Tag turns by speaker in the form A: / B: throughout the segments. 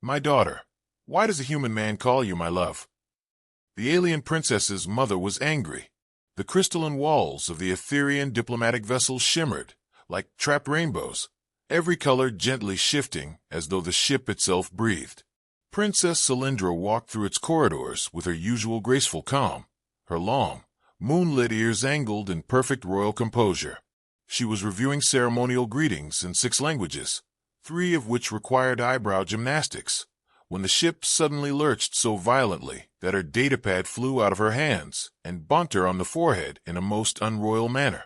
A: My daughter, why does a human man call you my love? The alien princess's mother was angry. The crystalline walls of the Etherean diplomatic vessel shimmered, like trapped rainbows, every color gently shifting as though the ship itself breathed. Princess Selyndra walked through its corridors with her usual graceful calm, her long, moonlit ears angled in perfect royal composure. She was reviewing ceremonial greetings in 6 languages, 3 of which required eyebrow gymnastics, when the ship suddenly lurched so violently that her datapad flew out of her hands and bumped her on the forehead in a most unroyal manner.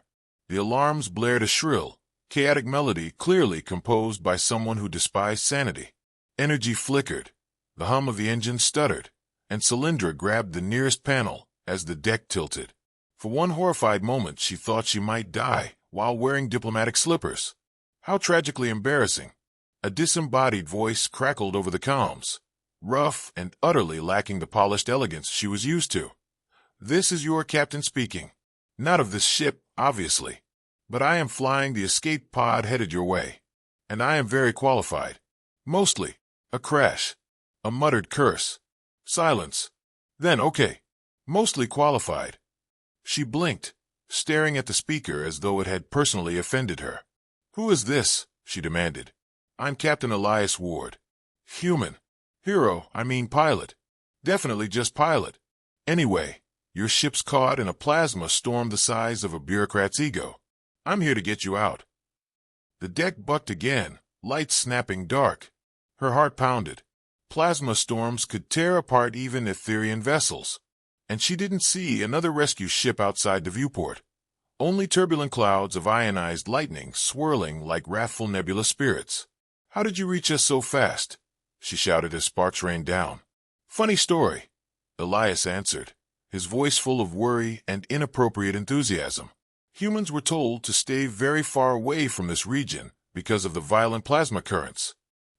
A: The alarms blared a shrill, chaotic melody clearly composed by someone who despised sanity. Energy flickered, the hum of the engine stuttered, and Selyndra grabbed the nearest panel as the deck tilted. For one horrified moment she thought she might die while wearing diplomatic slippers. How tragically embarrassing. A disembodied voice crackled over the comms, rough and utterly lacking the polished elegance she was used to. This is your captain speaking. Not of this ship, obviously. But I am flying the escape pod headed your way. And I am very qualified. Mostly. A crash. A muttered curse. Silence. Then, okay. Mostly qualified. She blinked, staring at the speaker as though it had personally offended her. Who is this? She demanded. I'm Captain Elias Ward. Human. Hero, I mean pilot. Definitely just pilot. Anyway, your ship's caught in a plasma storm the size of a bureaucrat's ego. I'm here to get you out. The deck bucked again, lights snapping dark. Her heart pounded. Plasma storms could tear apart even Etherean vessels. And she didn't see another rescue ship outside the viewport. Only turbulent clouds of ionized lightning swirling like wrathful nebula spirits. How did you reach us so fast? She shouted as sparks rained down. Funny story, Elias answered, his voice full of worry and inappropriate enthusiasm. Humans were told to stay very far away from this region because of the violent plasma currents.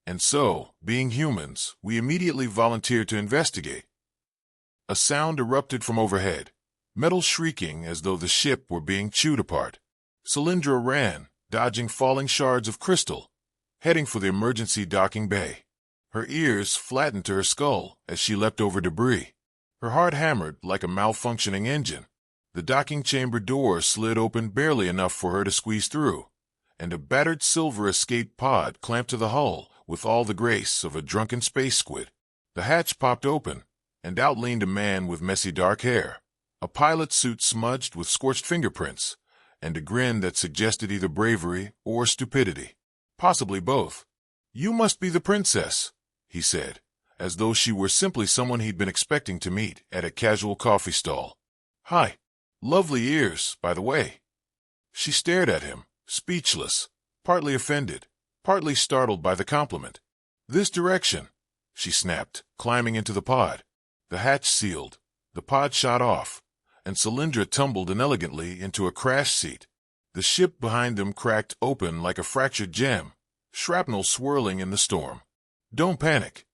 A: And so, being humans, we immediately volunteered to investigate. A sound erupted from overhead, metal shrieking as though the ship were being chewed apart. Selyndra ran, dodging falling shards of crystal, heading for the emergency docking bay. Her ears flattened to her skull as she leapt over debris. Her heart hammered like a malfunctioning engine. The docking chamber door slid open barely enough for her to squeeze through, and a battered silver escape pod clamped to the hull with all the grace of a drunken space squid. The hatch popped open, and out leaned a man with messy dark hair, a pilot suit smudged with scorched fingerprints, and a grin that suggested either bravery or stupidity. Possibly both. You must be the princess, he said, as though she were simply someone he'd been expecting to meet at a casual coffee stall. Hi. Lovely ears, by the way. She stared at him, speechless, partly offended, partly startled by the compliment. This direction, she snapped, climbing into the pod. The hatch sealed, the pod shot off, and Selyndra tumbled inelegantly into a crash seat. The ship behind them cracked open like a fractured gem, shrapnel swirling in the storm. Don't panic,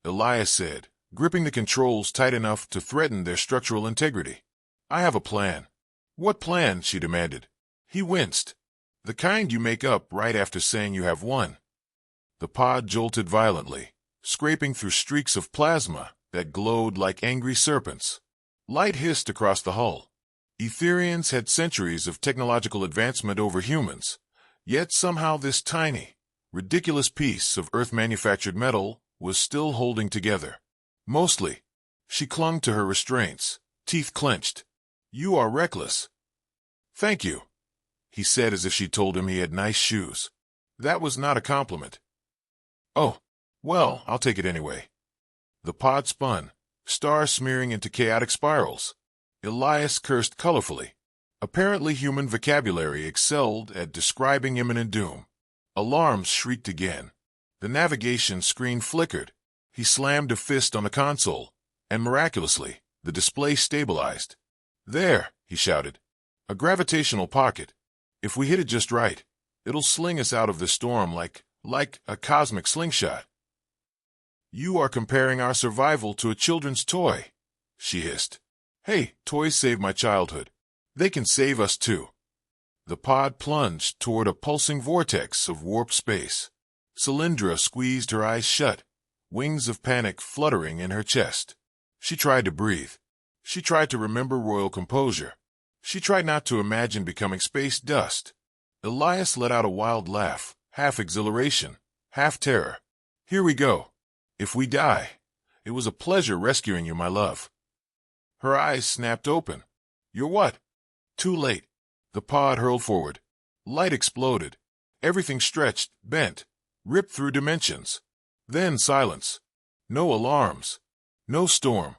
A: Elias said, gripping the controls tight enough to threaten their structural integrity. I have a plan. What plan? She demanded. He winced. The kind you make up right after saying you have one. The pod jolted violently, scraping through streaks of plasma that glowed like angry serpents. Light hissed across the hull. Etherians had centuries of technological advancement over humans, yet somehow this tiny, ridiculous piece of Earth-manufactured metal was still holding together. Mostly. She clung to her restraints, teeth clenched. You are reckless. Thank you, he said as if she told him he had nice shoes. That was not a compliment. Oh, well, I'll take it anyway. The pod spun, stars smearing into chaotic spirals. Elias cursed colorfully. Apparently human vocabulary excelled at describing imminent doom. Alarms shrieked again. The navigation screen flickered. He slammed a fist on the console, and miraculously, the display stabilized. There, he shouted. A gravitational pocket. If we hit it just right, it'll sling us out of this storm like a cosmic slingshot. You are comparing our survival to a children's toy, she hissed. Hey, toys save my childhood. They can save us too. The pod plunged toward a pulsing vortex of warped space. Selyndra squeezed her eyes shut, wings of panic fluttering in her chest. She tried to breathe. She tried to remember royal composure. She tried not to imagine becoming space dust. Elias let out a wild laugh, half exhilaration, half terror. Here we go. If we die, it was a pleasure rescuing you, my love. Her eyes snapped open. You're what? Too late. The pod hurled forward. Light exploded. Everything stretched, bent, ripped through dimensions. Then silence. No alarms. No storm.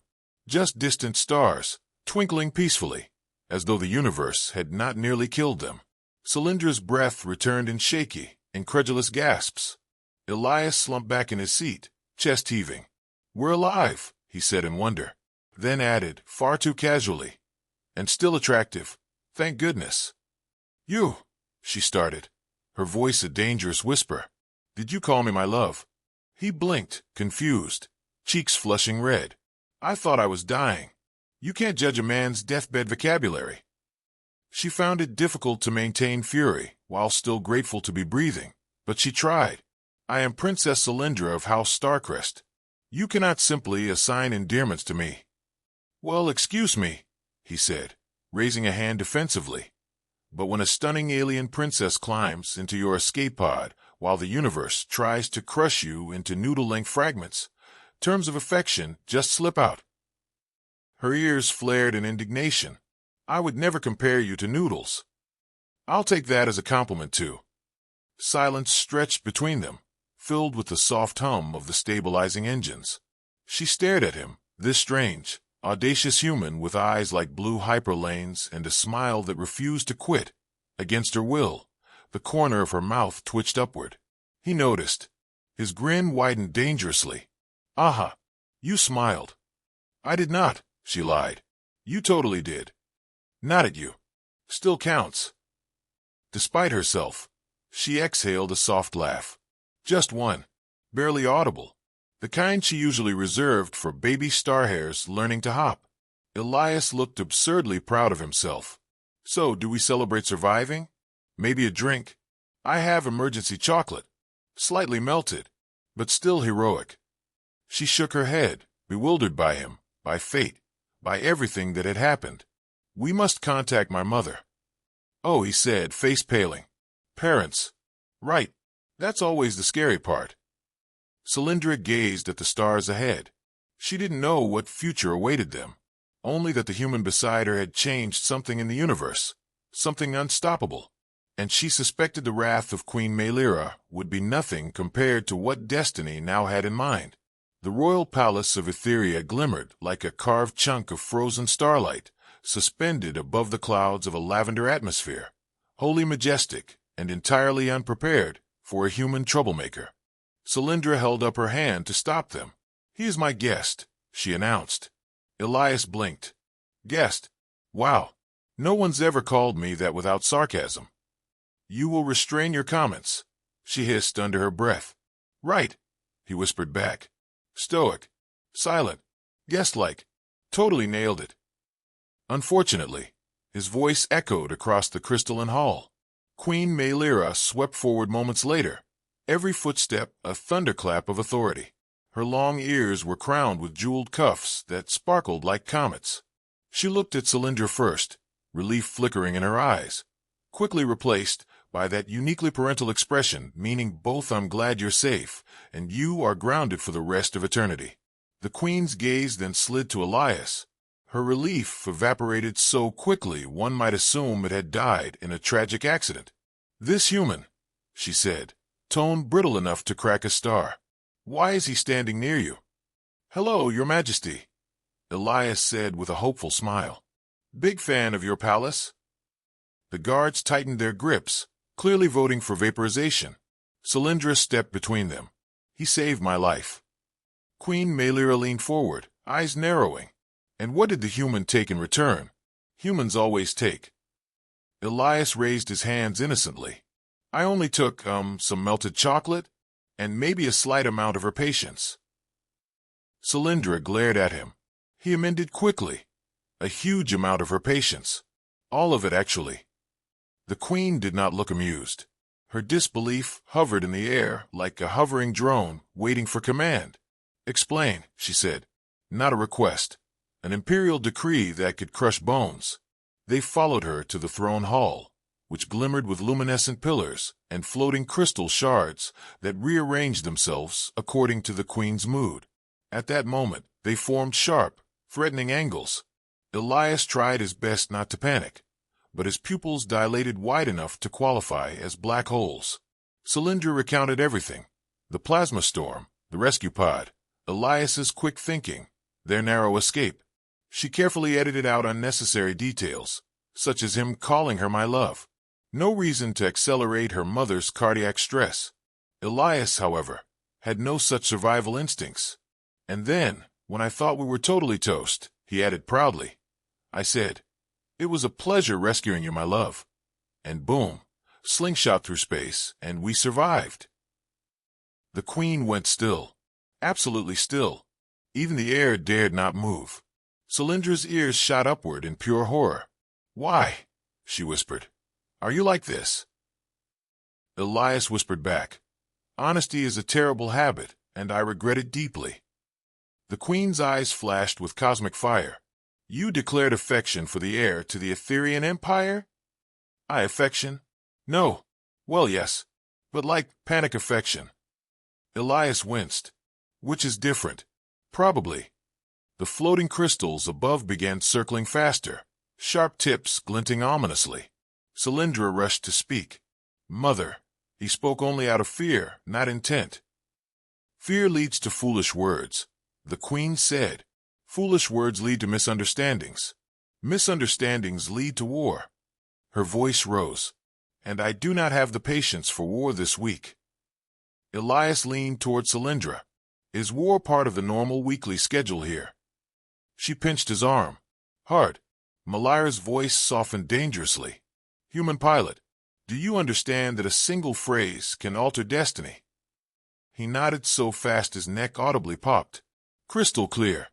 A: Just distant stars, twinkling peacefully, as though the universe had not nearly killed them. Selyndra's breath returned in shaky, incredulous gasps. Elias slumped back in his seat, chest heaving. We're alive, he said in wonder, then added, far too casually, and still attractive, thank goodness. You, she started, her voice a dangerous whisper. Did you call me my love? He blinked, confused, cheeks flushing red. I thought I was dying. You can't judge a man's deathbed vocabulary. She found it difficult to maintain fury while still grateful to be breathing, but she tried. I am Princess Selyndra of House Starcrest. You cannot simply assign endearments to me. Well, excuse me, he said, raising a hand defensively. But when a stunning alien princess climbs into your escape pod while the universe tries to crush you into noodle-length fragments, terms of affection just slip out. Her ears flared in indignation. I would never compare you to noodles. I'll take that as a compliment, too. Silence stretched between them, filled with the soft hum of the stabilizing engines. She stared at him, this strange, audacious human with eyes like blue hyperlanes and a smile that refused to quit. Against her will, the corner of her mouth twitched upward. He noticed. His grin widened dangerously. Aha, you smiled. I did not, she lied. You totally did. Not at you. Still counts. Despite herself, she exhaled a soft laugh. Just one. Barely audible. The kind she usually reserved for baby starhares learning to hop. Elias looked absurdly proud of himself. So, do we celebrate surviving? Maybe a drink? I have emergency chocolate. Slightly melted, but still heroic. She shook her head, bewildered by him, by fate, by everything that had happened. We must contact my mother. Oh, he said, face paling. Parents. Right. That's always the scary part. Selyndra gazed at the stars ahead. She didn't know what future awaited them, only that the human beside her had changed something in the universe, something unstoppable, and she suspected the wrath of Queen Maelira would be nothing compared to what destiny now had in mind. The royal palace of Etheria glimmered like a carved chunk of frozen starlight, suspended above the clouds of a lavender atmosphere, wholly majestic and entirely unprepared for a human troublemaker. Selyndra held up her hand to stop them. He is my guest, she announced. Elias blinked. Guest? Wow. No one's ever called me that without sarcasm. You will restrain your comments, she hissed under her breath. Right, he whispered back. Stoic. Silent. Guest-like. Totally nailed it. Unfortunately, his voice echoed across the crystalline hall. Queen Maelira swept forward moments later, every footstep a thunderclap of authority. Her long ears were crowned with jeweled cuffs that sparkled like comets. She looked at Selyndra first, relief flickering in her eyes, quickly replaced by that uniquely parental expression meaning both I'm glad you're safe and you are grounded for the rest of eternity. The queen's gaze then slid to Elias. Her relief evaporated so quickly one might assume it had died in a tragic accident. This human, she said, tone brittle enough to crack a star. Why is he standing near you? Hello, your majesty, Elias said with a hopeful smile. Big fan of your palace. The guards tightened their grips, clearly voting for vaporization. Selyndra stepped between them. He saved my life. Queen Maelira leaned forward, eyes narrowing. And what did the human take in return? Humans always take. Elias raised his hands innocently. I only took, some melted chocolate, and maybe a slight amount of her patience. Selyndra glared at him. He amended quickly. A huge amount of her patience. All of it, actually. The queen did not look amused. Her disbelief hovered in the air like a hovering drone waiting for command. Explain, she said. Not a request. An imperial decree that could crush bones. They followed her to the throne hall, which glimmered with luminescent pillars and floating crystal shards that rearranged themselves according to the queen's mood. At that moment, they formed sharp, threatening angles. Elias tried his best not to panic, but his pupils dilated wide enough to qualify as black holes. Selyndra recounted everything: the plasma storm, the rescue pod, Elias's quick thinking, their narrow escape. She carefully edited out unnecessary details, such as him calling her my love. No reason to accelerate her mother's cardiac stress. Elias, however, had no such survival instincts. And then, when I thought we were totally toast, he added proudly, I said, "It was a pleasure rescuing you, my love." And boom, slingshot through space, and we survived. The queen went still. Absolutely still. Even the air dared not move. Selyndra's ears shot upward in pure horror. "Why?" she whispered. "Are you like this?" Elias whispered back, "Honesty is a terrible habit, and I regret it deeply." The queen's eyes flashed with cosmic fire. "You declared affection for the heir to the Etherean Empire?" "I affection? No. Well, yes, but like panic affection." Elias winced. "Which is different?" "Probably." The floating crystals above began circling faster, sharp tips glinting ominously. Selyndra rushed to speak. "Mother." He spoke only out of fear, not intent. "Fear leads to foolish words," the queen said. "Foolish words lead to misunderstandings. Misunderstandings lead to war." Her voice rose. "And I do not have the patience for war this week." Elias leaned toward Selyndra. "Is war part of the normal weekly schedule here?" She pinched his arm. "Hard." Maelira's voice softened dangerously. "Human pilot, do you understand that a single phrase can alter destiny?" He nodded so fast his neck audibly popped. "Crystal clear."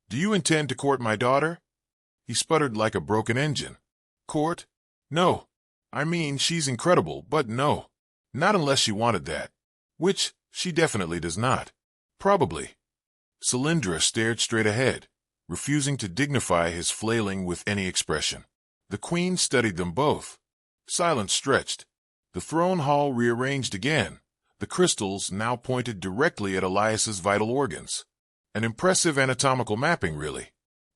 A: "Do you intend to court my daughter?" He sputtered like a broken engine. "Court? No. I mean, she's incredible, but no. Not unless she wanted that. Which, she definitely does not. Probably." Selyndra stared straight ahead, refusing to dignify his flailing with any expression. The queen studied them both. Silence stretched. The throne hall rearranged again. The crystals now pointed directly at Elias's vital organs. An impressive anatomical mapping, really.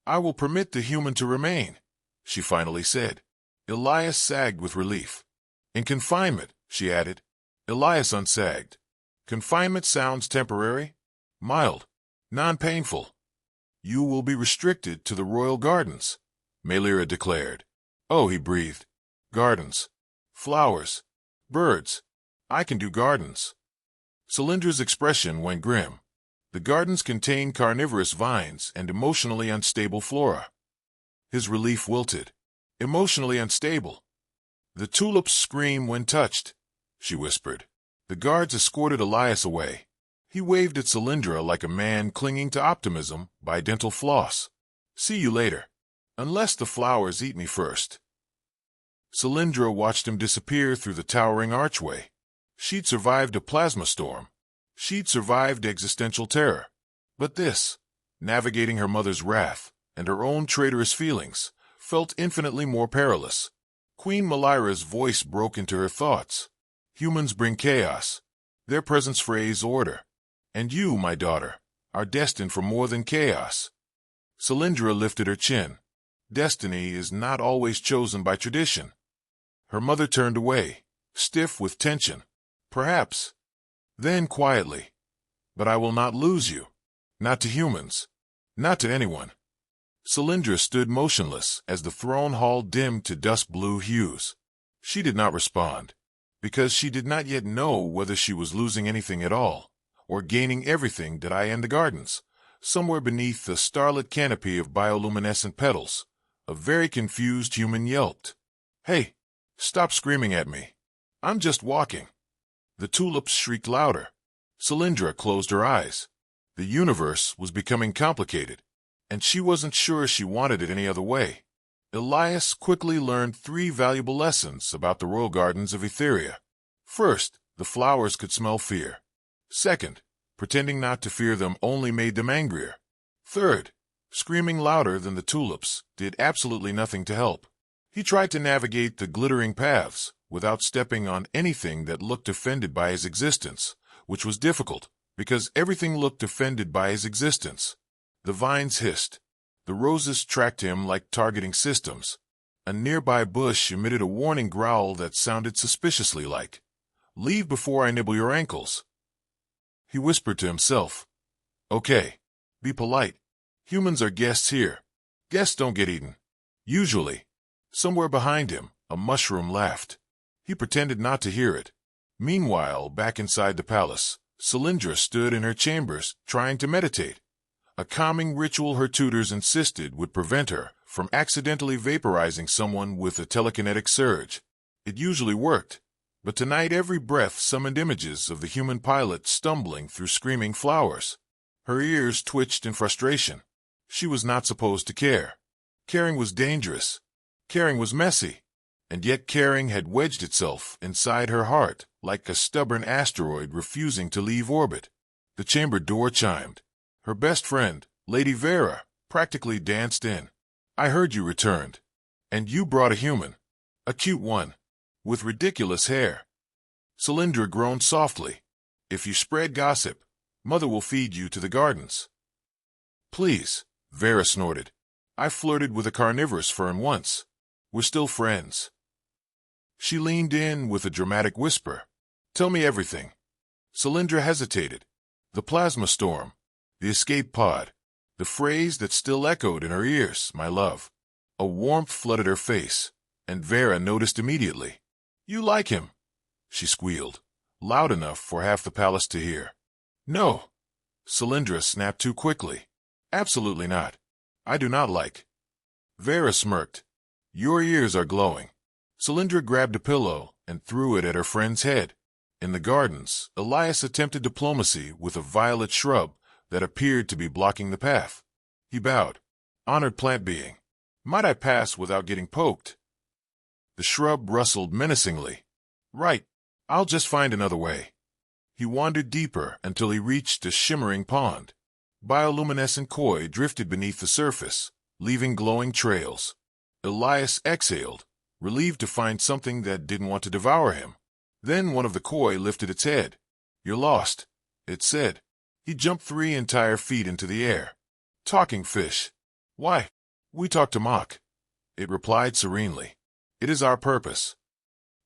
A: "I will permit the human to remain," she finally said. Elias sagged with relief. "In confinement," she added. Elias unsagged. "Confinement sounds temporary. Mild. Non-painful." "You will be restricted to the royal gardens," Maelira declared. "Oh," he breathed. "Gardens. Flowers. Birds. I can do gardens." Selyndra's expression went grim. The gardens contain carnivorous vines and emotionally unstable flora. His relief wilted. Emotionally unstable. "The tulips scream when touched," she whispered. The guards escorted Elias away. He waved at Selyndra like a man clinging to optimism by dental floss. "See you later. Unless the flowers eat me first." Selyndra watched him disappear through the towering archway. She'd survived a plasma storm. She'd survived existential terror. But this, navigating her mother's wrath and her own traitorous feelings, felt infinitely more perilous. Queen Maelira's voice broke into her thoughts. "Humans bring chaos. Their presence frays order. And you, my daughter, are destined for more than chaos." Selyndra lifted her chin. "Destiny is not always chosen by tradition." Her mother turned away, stiff with tension. "Perhaps." Then quietly, "But I will not lose you. Not to humans. Not to anyone." Selyndra stood motionless as the throne hall dimmed to dusk blue hues. She did not respond, because she did not yet know whether she was losing anything at all, or gaining everything that I in the gardens. Somewhere beneath the starlit canopy of bioluminescent petals, a very confused human yelped. "Hey, stop screaming at me. I'm just walking." The tulips shrieked louder. Selyndra closed her eyes. The universe was becoming complicated, and she wasn't sure she wanted it any other way. Elias quickly learned 3 valuable lessons about the royal gardens of Etheria. First, the flowers could smell fear. Second, Pretending not to fear them only made them angrier. Third, screaming louder than the tulips did absolutely nothing to help. He tried to navigate the glittering paths without stepping on anything that looked offended by his existence, which was difficult, because everything looked offended by his existence. The vines hissed. The roses tracked him like targeting systems. A nearby bush emitted a warning growl that sounded suspiciously like, "Leave before I nibble your ankles." He whispered to himself, "Okay, be polite. Humans are guests here. Guests don't get eaten. Usually." Somewhere behind him, a mushroom laughed. He pretended not to hear it. Meanwhile, back inside the palace, Selyndra stood in her chambers, trying to meditate. A calming ritual her tutors insisted would prevent her from accidentally vaporizing someone with a telekinetic surge. It usually worked, but tonight every breath summoned images of the human pilot stumbling through screaming flowers. Her ears twitched in frustration. She was not supposed to care. Caring was dangerous. Caring was messy. And yet caring had wedged itself inside her heart like a stubborn asteroid refusing to leave orbit. The chamber door chimed. Her best friend, Lady Vera, practically danced in. "I heard you returned. And you brought a human. A cute one. With ridiculous hair." Selyndra groaned softly. "If you spread gossip, Mother will feed you to the gardens." "Please," Vera snorted. "I flirted with a carnivorous fern once. We're still friends." She leaned in with a dramatic whisper. "Tell me everything." Selyndra hesitated. The plasma storm. The escape pod. The phrase that still echoed in her ears, "my love." A warmth flooded her face, and Vera noticed immediately. "You like him," she squealed, loud enough for half the palace to hear. "No," Selyndra snapped too quickly. "Absolutely not. I do not like." Vera smirked. "Your ears are glowing." Selyndra grabbed a pillow and threw it at her friend's head. In the gardens, Elias attempted diplomacy with a violet shrub that appeared to be blocking the path. He bowed. "Honored plant being, might I pass without getting poked?" The shrub rustled menacingly. "Right. I'll just find another way." He wandered deeper until he reached a shimmering pond. Bioluminescent koi drifted beneath the surface, leaving glowing trails. Elias exhaled, relieved to find something that didn't want to devour him. Then one of the koi lifted its head. "You're lost," it said. He jumped 3 entire feet into the air. "Talking fish. Why, we talk to mock," it replied serenely. "It is our purpose."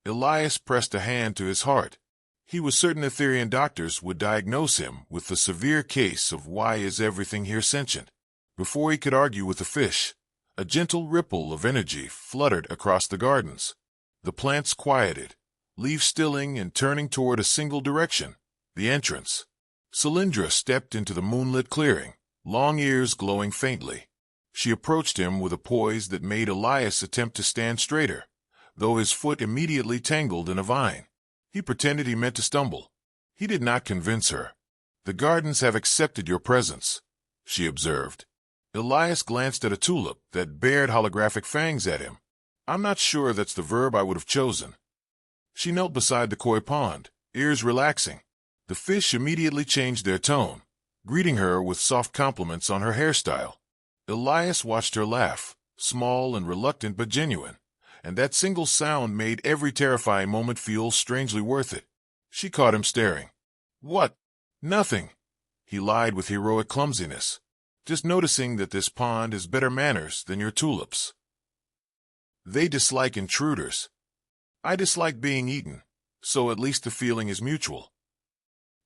A: Elias pressed a hand to his heart. He was certain Etherian doctors would diagnose him with the severe case of "why is everything here sentient?" Before he could argue with the fish, a gentle ripple of energy fluttered across the gardens. The plants quieted, leaves stilling and turning toward a single direction, the entrance. Selyndra stepped into the moonlit clearing, long ears glowing faintly. She approached him with a poise that made Elias attempt to stand straighter, though his foot immediately tangled in a vine. He pretended he meant to stumble. He did not convince her. "The gardens have accepted your presence," she observed. Elias glanced at a tulip that bared holographic fangs at him. "I'm not sure that's the verb I would have chosen." She knelt beside the koi pond, ears relaxing. The fish immediately changed their tone, greeting her with soft compliments on her hairstyle. Elias watched her laugh, small and reluctant but genuine, and that single sound made every terrifying moment feel strangely worth it. She caught him staring. "What? Nothing," he lied with heroic clumsiness. "Just noticing that this pond has better manners than your tulips." "They dislike intruders. I dislike being eaten, so at least the feeling is mutual."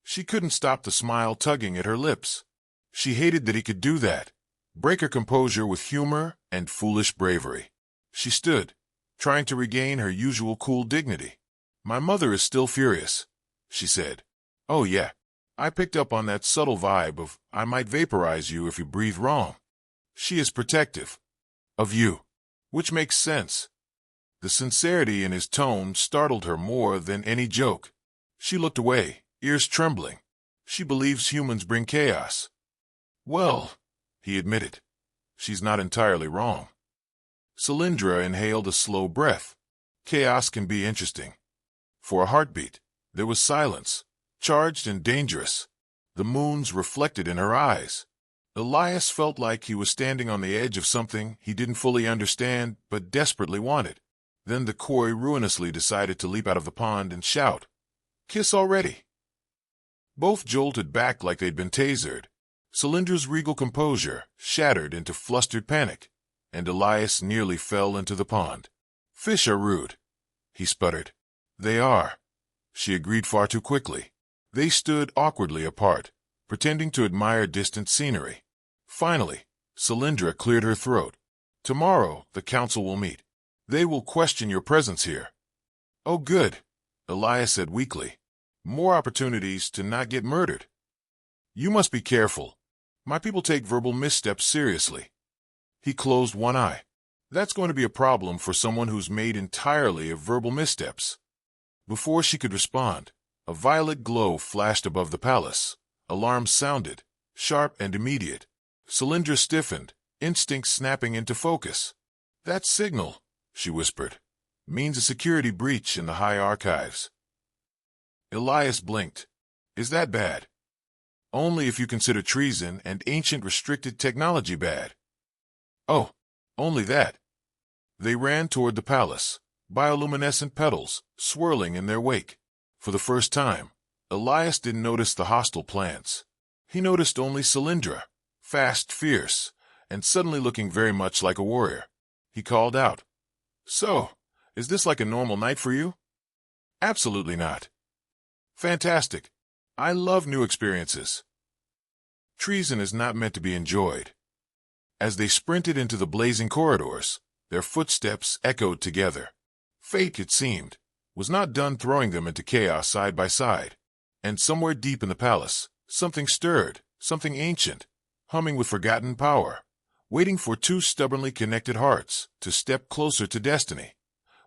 A: She couldn't stop the smile tugging at her lips. She hated that he could do that, break her composure with humor and foolish bravery. She stood, trying to regain her usual cool dignity. "My mother is still furious," she said. "Oh yeah, I picked up on that subtle vibe of I might vaporize you if you breathe wrong. She is protective. Of you. Which makes sense." The sincerity in his tone startled her more than any joke. She looked away, ears trembling. She believes humans bring chaos. "Well," he admitted, "she's not entirely wrong." Selyndra inhaled a slow breath. Chaos can be interesting. For a heartbeat, there was silence, charged and dangerous. the moons reflected in her eyes. Elias felt like he was standing on the edge of something he didn't fully understand but desperately wanted. Then the koi ruinously decided to leap out of the pond and shout, "Kiss already!" Both jolted back like they'd been tasered. Selyndra's regal composure shattered into flustered panic, and Elias nearly fell into the pond. "Fish are rude," he sputtered. "They are," she agreed far too quickly. They stood awkwardly apart, pretending to admire distant scenery. Finally, Selyndra cleared her throat. "Tomorrow, the council will meet. They will question your presence here." "Oh, good," Elias said weakly. "More opportunities to not get murdered." "You must be careful. My people take verbal missteps seriously." He closed one eye. That's going to be a problem for someone who's made entirely of verbal missteps. Before she could respond, a violet glow flashed above the palace. Alarm sounded, sharp and immediate. Selyndra stiffened, instinct snapping into focus. "That signal," she whispered, "means a security breach in the high archives." Elias blinked. "Is that bad?" "Only if you consider treason and ancient restricted technology bad." "Oh, only that." They ran toward the palace, bioluminescent petals swirling in their wake. For the first time, Elias didn't notice the hostile plants. He noticed only Selyndra, fast, fierce, and suddenly looking very much like a warrior. He called out, "So, is this like a normal night for you?" "Absolutely not." "Fantastic. I love new experiences." Treason is not meant to be enjoyed. As they sprinted into the blazing corridors, their footsteps echoed together. Fate, it seemed, was not done throwing them into chaos side by side. And somewhere deep in the palace, something stirred, something ancient, humming with forgotten power, waiting for two stubbornly connected hearts to step closer to destiny.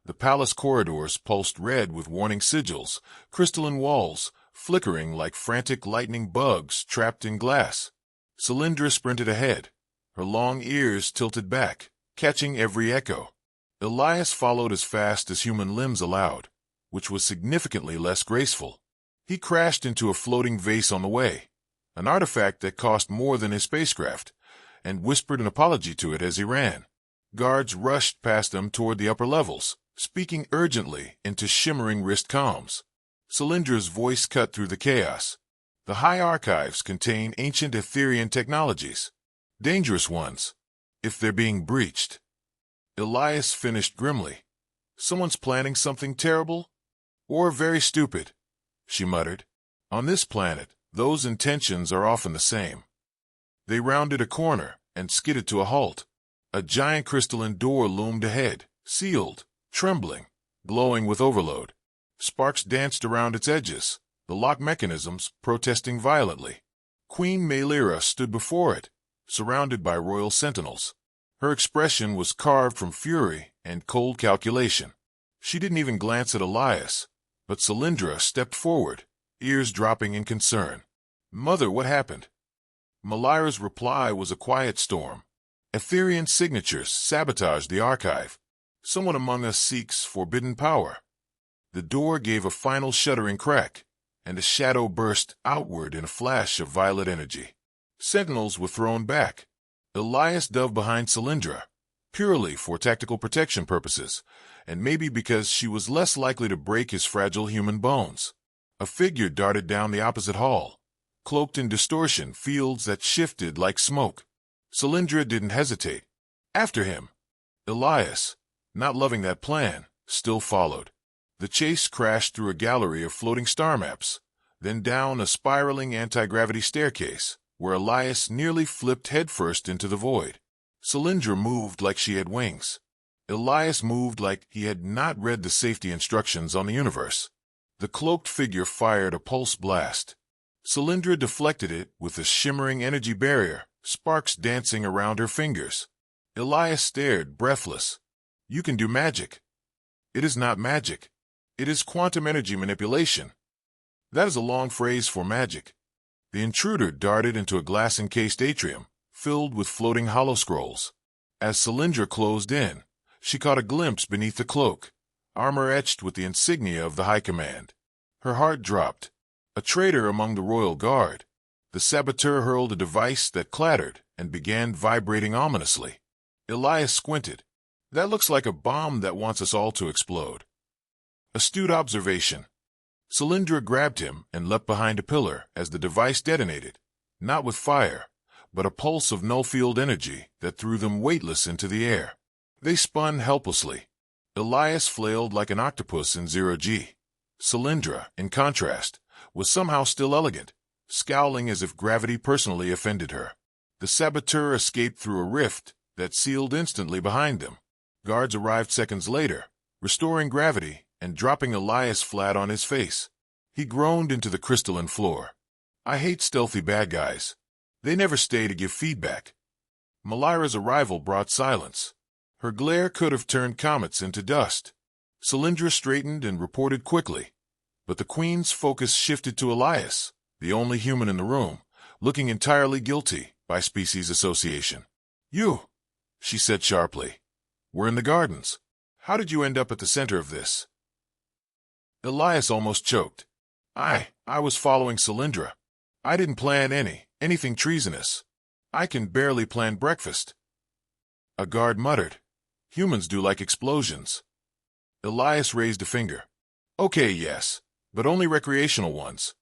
A: The palace corridors pulsed red with warning sigils, crystalline walls flickering like frantic lightning bugs trapped in glass. Selyndra sprinted ahead, her long ears tilted back, catching every echo. Elias followed as fast as human limbs allowed, which was significantly less graceful. He crashed into a floating vase on the way, an artifact that cost more than his spacecraft, and whispered an apology to it as he ran. Guards rushed past them toward the upper levels, speaking urgently into shimmering wrist comms. Selyndra's voice cut through the chaos. "The high archives contain ancient Etherean technologies. Dangerous ones, if they're being breached." Elias finished grimly. "Someone's planning something terrible? Or very stupid," she muttered. "On this planet, those intentions are often the same." They rounded a corner and skidded to a halt. A giant crystalline door loomed ahead, sealed, trembling, glowing with overload. Sparks danced around its edges, the lock mechanisms protesting violently. Queen Maelira stood before it, surrounded by royal sentinels. Her expression was carved from fury and cold calculation. She didn't even glance at Elias, but Selyndra stepped forward, ears dropping in concern. "Mother, what happened?" Maelira's reply was a quiet storm. "Etherean signatures sabotaged the archive. Someone among us seeks forbidden power." The door gave a final shuddering crack, and a shadow burst outward in a flash of violet energy. Sentinels were thrown back. Elias dove behind Selyndra, purely for tactical protection purposes, and maybe because she was less likely to break his fragile human bones. A figure darted down the opposite hall, cloaked in distortion fields that shifted like smoke. Selyndra didn't hesitate. After him. Elias, not loving that plan, still followed. The chase crashed through a gallery of floating star maps, then down a spiraling anti-gravity staircase, where Elias nearly flipped headfirst into the void. Selyndra moved like she had wings. Elias moved like he had not read the safety instructions on the universe. The cloaked figure fired a pulse blast. Selyndra deflected it with a shimmering energy barrier, sparks dancing around her fingers. Elias stared, breathless. "You can do magic." "It is not magic. It is quantum energy manipulation." "That is a long phrase for magic." The intruder darted into a glass-encased atrium, filled with floating hollow scrolls. As Selyndra closed in, she caught a glimpse beneath the cloak, armor etched with the insignia of the High Command. Her heart dropped. A traitor among the royal guard. The saboteur hurled a device that clattered and began vibrating ominously. Elias squinted. That looks like a bomb that wants us all to explode. Astute observation. Selyndra grabbed him and leapt behind a pillar as the device detonated, not with fire, but a pulse of null-field energy that threw them weightless into the air. They spun helplessly. Elias flailed like an octopus in zero-G. Selyndra, in contrast, was somehow still elegant, scowling as if gravity personally offended her. The saboteur escaped through a rift that sealed instantly behind them. Guards arrived seconds later, restoring gravity and dropping Elias flat on his face. He groaned into the crystalline floor. I hate stealthy bad guys. They never stay to give feedback. Maelira's arrival brought silence. Her glare could have turned comets into dust. Selyndra straightened and reported quickly, but the Queen's focus shifted to Elias, the only human in the room, looking entirely guilty by species association. You, she said sharply. We're in the gardens. How did you end up at the center of this? Elias almost choked. I was following Selyndra. I didn't plan anything treasonous. I can barely plan breakfast. A guard muttered. Humans do like explosions. Elias raised a finger. Okay, yes, but only recreational ones.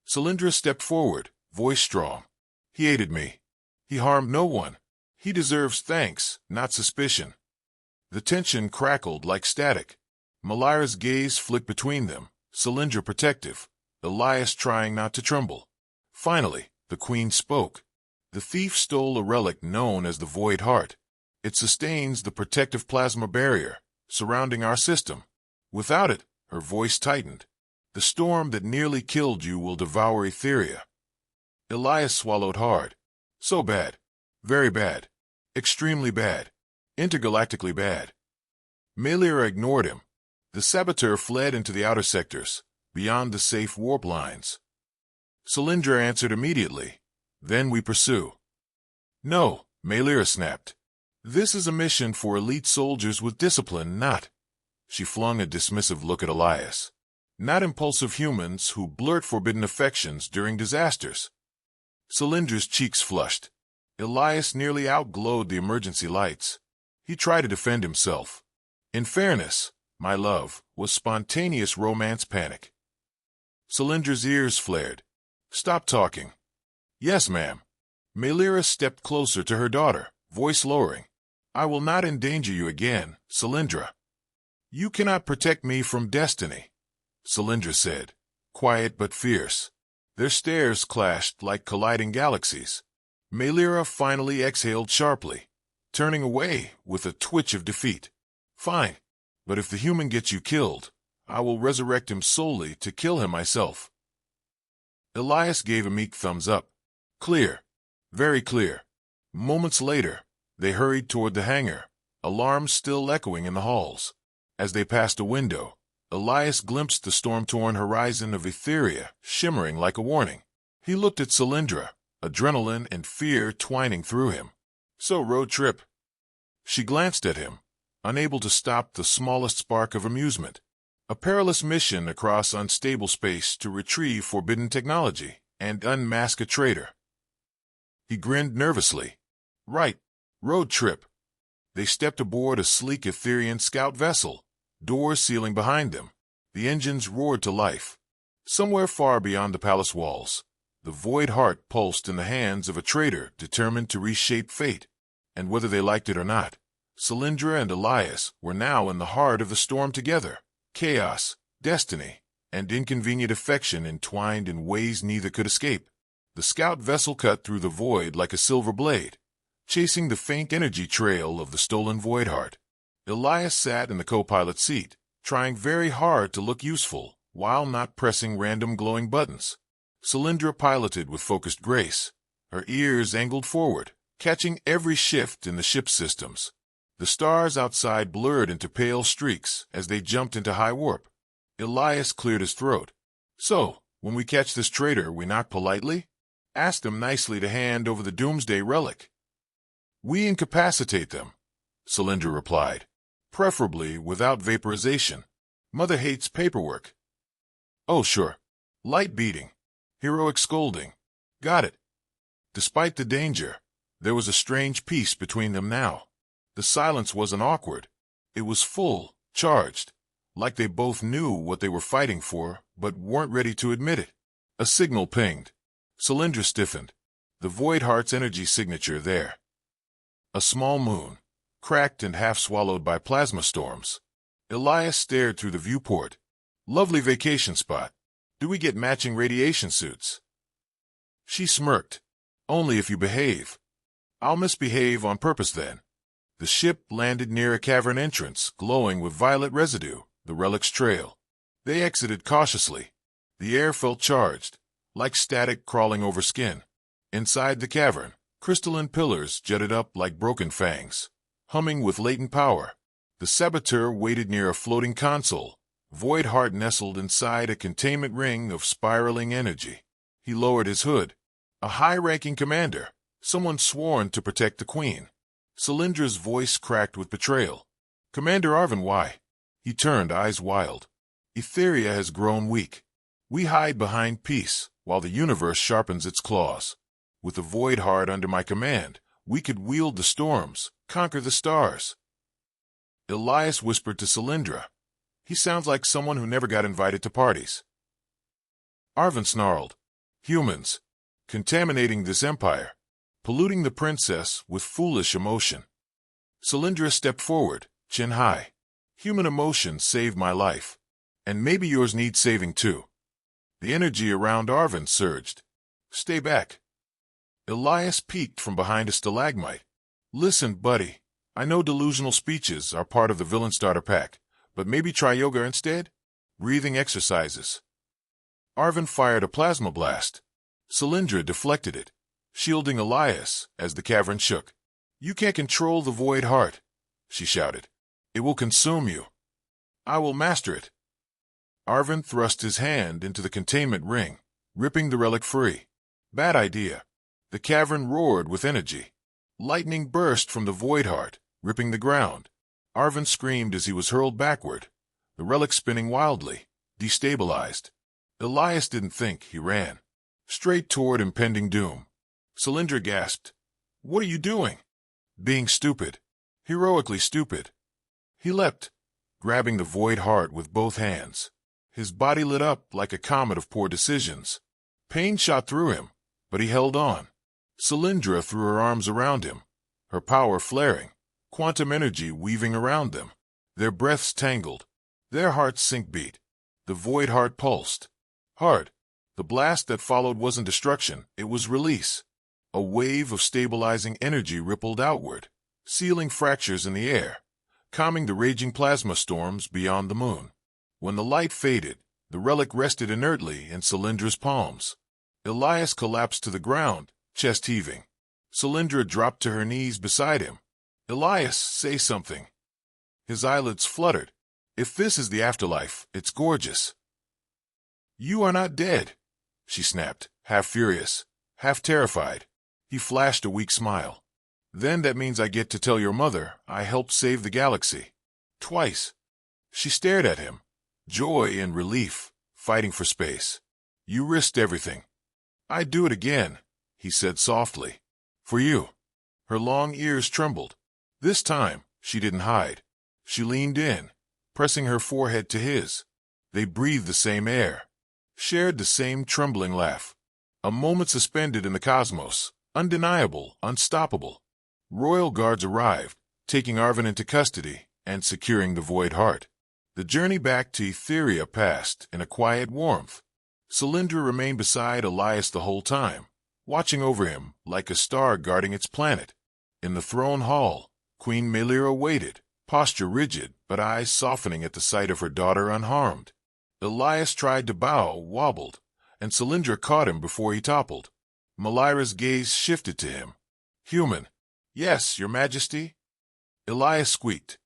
A: Selyndra stepped forward, voice strong. He aided me. He harmed no one. He deserves thanks, not suspicion. The tension crackled like static. Maelira's gaze flicked between them, Selyndra protective, Elias trying not to tremble. Finally, the Queen spoke. The thief stole a relic known as the Void Heart. It sustains the protective plasma barrier surrounding our system. Without it, her voice tightened. The storm that nearly killed you will devour Etheria. Elias swallowed hard. So bad. Very bad. Extremely bad. Intergalactically bad. Maelira ignored him. The saboteur fled into the outer sectors, beyond the safe warp lines. Selyndra answered immediately. Then we pursue. No, Maelira snapped. This is a mission for elite soldiers with discipline, not. She flung a dismissive look at Elias. Not impulsive humans who blurt forbidden affections during disasters. Selyndra's cheeks flushed. Elias nearly outglowed the emergency lights. He tried to defend himself. In fairness, my love, was spontaneous romance panic. Selyndra's ears flared. Stop talking. Yes, ma'am. Maelira stepped closer to her daughter, voice lowering. I will not endanger you again, Selyndra. You cannot protect me from destiny, Selyndra said, quiet but fierce. Their stares clashed like colliding galaxies. Maelira finally exhaled sharply, turning away with a twitch of defeat. Fine, but if the human gets you killed, I will resurrect him solely to kill him myself. Elias gave a meek thumbs up. Clear. Very clear. Moments later, they hurried toward the hangar, alarms still echoing in the halls. As they passed a window, Elias glimpsed the storm-torn horizon of Etheria, shimmering like a warning. He looked at Selyndra, adrenaline and fear twining through him. So road trip. She glanced at him, unable to stop the smallest spark of amusement. A perilous mission across unstable space to retrieve forbidden technology and unmask a traitor. He grinned nervously. Right. Road trip. They stepped aboard a sleek Etherian scout vessel, doors sealing behind them. The engines roared to life. Somewhere far beyond the palace walls, the Void Heart pulsed in the hands of a traitor determined to reshape fate. And whether they liked it or not, Selyndra and Elias were now in the heart of the storm together. Chaos, destiny, and inconvenient affection entwined in ways neither could escape. The scout vessel cut through the void like a silver blade, chasing the faint energy trail of the stolen Void Heart. Elias sat in the co-pilot seat, trying very hard to look useful, while not pressing random glowing buttons. Selyndra piloted with focused grace, her ears angled forward, catching every shift in the ship's systems. The stars outside blurred into pale streaks as they jumped into high warp. Elias cleared his throat. So, when we catch this traitor, we knock politely? Ask them nicely to hand over the Doomsday Relic. We incapacitate them, Selyndra replied. Preferably without vaporization. Mother hates paperwork. Oh, sure. Light beating. Heroic scolding. Got it. Despite the danger, there was a strange peace between them now. The silence wasn't awkward. It was full, charged, like they both knew what they were fighting for, but weren't ready to admit it. A signal pinged. Selyndra stiffened. The Void Heart's energy signature there. A small moon, cracked and half-swallowed by plasma storms. Elias stared through the viewport. Lovely vacation spot. Do we get matching radiation suits? She smirked. Only if you behave. I'll misbehave on purpose then. The ship landed near a cavern entrance, glowing with violet residue, the relic's trail. They exited cautiously. The air felt charged, like static crawling over skin. Inside the cavern, crystalline pillars jutted up like broken fangs, humming with latent power. The saboteur waited near a floating console. Void Heart nestled inside a containment ring of spiraling energy. He lowered his hood. A high-ranking commander, someone sworn to protect the Queen. Selyndra's voice cracked with betrayal. Commander Arvin, why? He turned, eyes wild. Etheria has grown weak. We hide behind peace, while the universe sharpens its claws. With the Void Heart under my command, we could wield the storms, conquer the stars. Elias whispered to Selyndra. He sounds like someone who never got invited to parties. Arvin snarled. Humans. Contaminating this empire. Polluting the princess with foolish emotion. Selyndra stepped forward, chin high. Human emotion saved my life. And maybe yours needs saving too. The energy around Arvin surged. Stay back. Elias peeked from behind a stalagmite. Listen, buddy. I know delusional speeches are part of the villain starter pack, but maybe try yoga instead? Breathing exercises. Arvin fired a plasma blast. Selyndra deflected it, shielding Elias as the cavern shook. You can't control the Void Heart, she shouted. It will consume you. I will master it. Arvin thrust his hand into the containment ring, ripping the relic free. Bad idea. The cavern roared with energy. Lightning burst from the Void Heart, ripping the ground. Arvin screamed as he was hurled backward, the relic spinning wildly, destabilized. Elias didn't think, he ran. Straight toward impending doom. Selyndra gasped. What are you doing? Being stupid. Heroically stupid. He leapt, grabbing the Void Heart with both hands. His body lit up like a comet of poor decisions. Pain shot through him, but he held on. Selyndra threw her arms around him, her power flaring, quantum energy weaving around them. Their breaths tangled, their hearts sync beat. The Void Heart pulsed. Hard. The blast that followed wasn't destruction, it was release. A wave of stabilizing energy rippled outward, sealing fractures in the air, calming the raging plasma storms beyond the moon. When the light faded, the relic rested inertly in Selyndra's palms. Elias collapsed to the ground, chest heaving. Selyndra dropped to her knees beside him. Elias, say something. His eyelids fluttered. If this is the afterlife, it's gorgeous. You are not dead, she snapped, half furious, half terrified. He flashed a weak smile. Then that means I get to tell your mother I helped save the galaxy. Twice. She stared at him, joy and relief, fighting for space. You risked everything. I'd do it again, he said softly. For you. Her long ears trembled. This time, she didn't hide. She leaned in, pressing her forehead to his. They breathed the same air, shared the same trembling laugh. A moment suspended in the cosmos, undeniable, unstoppable. Royal guards arrived, taking Arvin into custody and securing the Void Heart. The journey back to Etheria passed in a quiet warmth. Selyndra remained beside Elias the whole time, watching over him like a star guarding its planet. In the throne hall, Queen Maelira waited, posture rigid but eyes softening at the sight of her daughter unharmed. Elias tried to bow, wobbled, and Selyndra caught him before he toppled. Maelira's gaze shifted to him. Human. Yes, your majesty? Elias squeaked.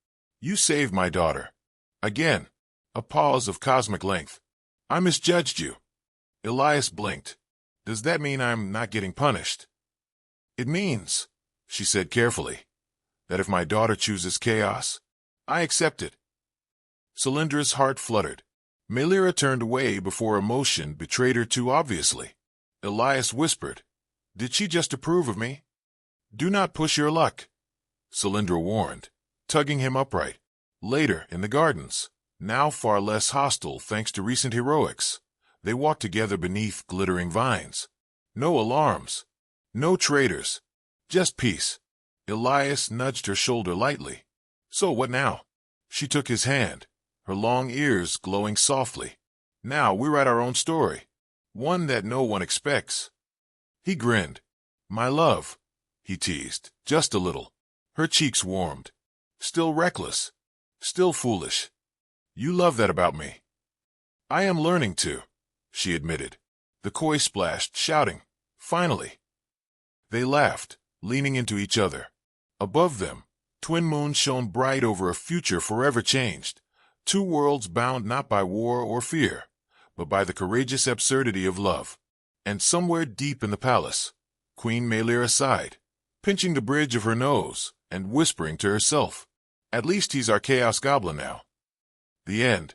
A: You saved my daughter. Again. A pause of cosmic length. I misjudged you. Elias blinked. Does that mean I'm not getting punished? It means, she said carefully, that if my daughter chooses chaos, I accept it. Selyndra's heart fluttered. Maelira turned away before emotion betrayed her too obviously. Elias whispered, Did she just approve of me? Do not push your luck, Selyndra warned, tugging him upright. Later, in the gardens, now far less hostile thanks to recent heroics, they walked together beneath glittering vines. No alarms, no traitors, just peace. Elias nudged her shoulder lightly. So what now? She took his hand, her long ears glowing softly. Now we write our own story, one that no one expects. He grinned. My love, he teased, just a little. Her cheeks warmed. Still reckless, still foolish. You love that about me. I am learning to, she admitted. The koi splashed, shouting, finally. They laughed, leaning into each other. Above them, twin moons shone bright over a future forever changed. Two worlds bound not by war or fear, but by the courageous absurdity of love. And somewhere deep in the palace, Queen Maelira sighed, pinching the bridge of her nose and whispering to herself, at least he's our chaos goblin now. The end.